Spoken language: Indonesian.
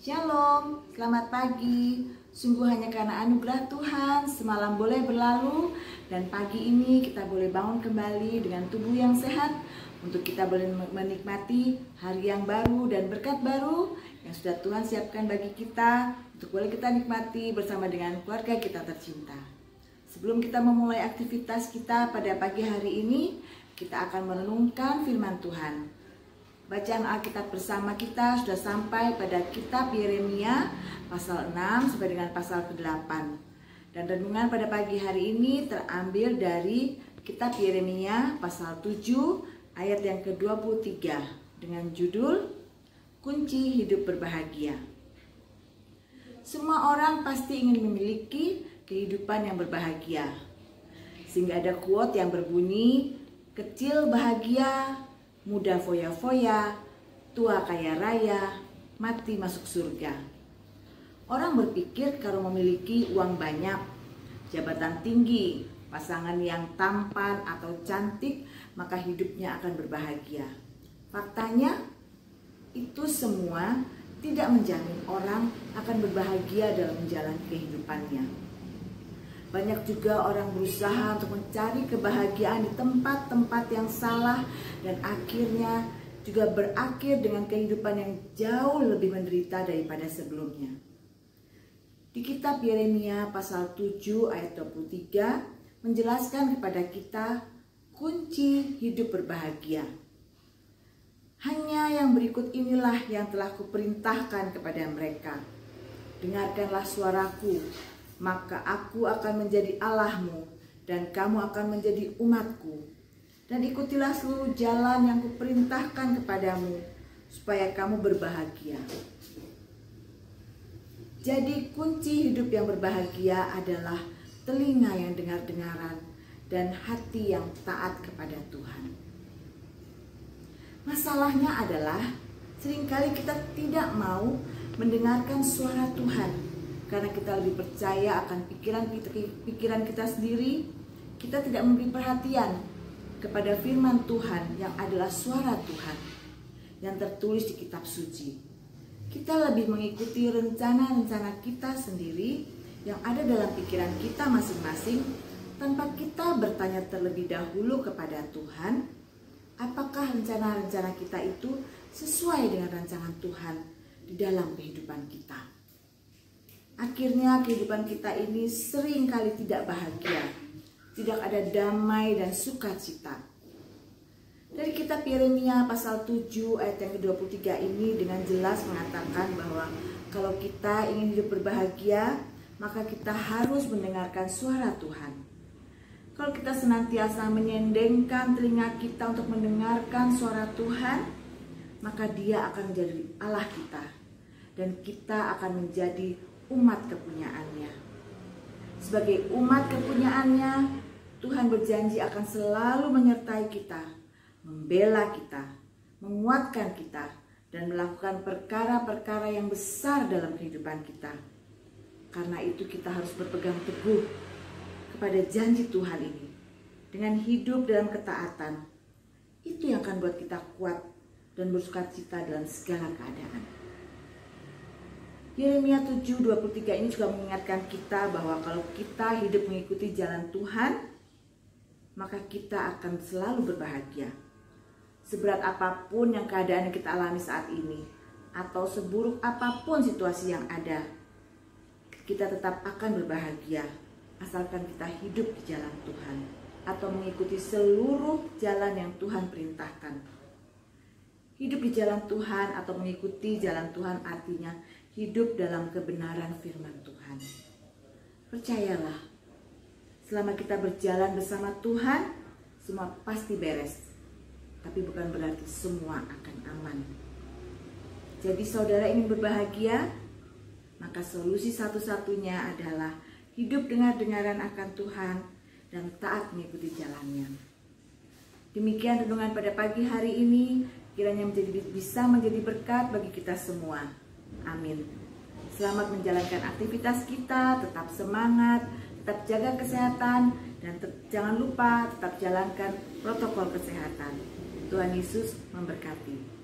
Shalom, selamat pagi. Sungguh hanya karena anugerah Tuhan semalam boleh berlalu dan pagi ini kita boleh bangun kembali dengan tubuh yang sehat untuk kita boleh menikmati hari yang baru dan berkat baru yang sudah Tuhan siapkan bagi kita untuk boleh kita nikmati bersama dengan keluarga kita tercinta. Sebelum kita memulai aktivitas kita pada pagi hari ini, kita akan merenungkan firman Tuhan. Bacaan Alkitab bersama kita sudah sampai pada kitab Yeremia pasal 6 sampai dengan pasal ke-8. Dan renungan pada pagi hari ini terambil dari kitab Yeremia pasal 7 ayat yang ke-23 dengan judul Kunci Hidup Berbahagia. Semua orang pasti ingin memiliki kehidupan yang berbahagia. Sehingga ada quote yang berbunyi, kecil bahagia, muda foya-foya, tua kaya raya, mati masuk surga. Orang berpikir kalau memiliki uang banyak, jabatan tinggi, pasangan yang tampan atau cantik, maka hidupnya akan berbahagia. Faktanya, itu semua tidak menjamin orang akan berbahagia dalam menjalani kehidupannya. Banyak juga orang berusaha untuk mencari kebahagiaan di tempat-tempat yang salah dan akhirnya juga berakhir dengan kehidupan yang jauh lebih menderita daripada sebelumnya. Di kitab Yeremia pasal 7 ayat 23 menjelaskan kepada kita kunci hidup berbahagia. Hanya yang berikut inilah yang telah kuperintahkan kepada mereka. Dengarkanlah suaraku, maka aku akan menjadi Allahmu dan kamu akan menjadi umatku. Dan ikutilah seluruh jalan yang kuperintahkan kepadamu supaya kamu berbahagia. Jadi kunci hidup yang berbahagia adalah telinga yang dengar-dengaran dan hati yang taat kepada Tuhan. Masalahnya adalah seringkali kita tidak mau mendengarkan suara Tuhan. Karena kita lebih percaya akan pikiran kita sendiri, kita tidak memberi perhatian kepada firman Tuhan yang adalah suara Tuhan yang tertulis di kitab suci. Kita lebih mengikuti rencana-rencana kita sendiri yang ada dalam pikiran kita masing-masing tanpa kita bertanya terlebih dahulu kepada Tuhan, apakah rencana-rencana kita itu sesuai dengan rancangan Tuhan di dalam kehidupan kita. Akhirnya kehidupan kita ini sering kali tidak bahagia, tidak ada damai dan sukacita. Dari kitab Yeremia pasal 7 ayat yang ke-23 ini dengan jelas mengatakan bahwa kalau kita ingin hidup berbahagia, maka kita harus mendengarkan suara Tuhan. Kalau kita senantiasa menyendengkan telinga kita untuk mendengarkan suara Tuhan, maka Dia akan menjadi Allah kita dan kita akan menjadi umat kepunyaannya. Sebagai umat kepunyaannya, Tuhan berjanji akan selalu menyertai kita, membela kita, menguatkan kita, dan melakukan perkara-perkara yang besar dalam kehidupan kita. Karena itu kita harus berpegang teguh kepada janji Tuhan ini. Dengan hidup dalam ketaatan, itu yang akan buat kita kuat dan bersukacita dalam segala keadaan. Yeremia 7:23 ini juga mengingatkan kita bahwa kalau kita hidup mengikuti jalan Tuhan, maka kita akan selalu berbahagia. Seberat apapun yang keadaan yang kita alami saat ini, atau seburuk apapun situasi yang ada, kita tetap akan berbahagia asalkan kita hidup di jalan Tuhan atau mengikuti seluruh jalan yang Tuhan perintahkan. Hidup di jalan Tuhan atau mengikuti jalan Tuhan artinya hidup dalam kebenaran firman Tuhan. Percayalah, selama kita berjalan bersama Tuhan, semua pasti beres. Tapi bukan berarti semua akan aman. Jadi saudara ingin berbahagia, maka solusi satu-satunya adalah hidup dengar-dengaran akan Tuhan dan taat mengikuti jalannya. Demikian renungan pada pagi hari ini, kiranya bisa menjadi berkat bagi kita semua. Amin. Selamat menjalankan aktivitas kita, tetap semangat, tetap jaga kesehatan, dan jangan lupa tetap jalankan protokol kesehatan. Tuhan Yesus memberkati.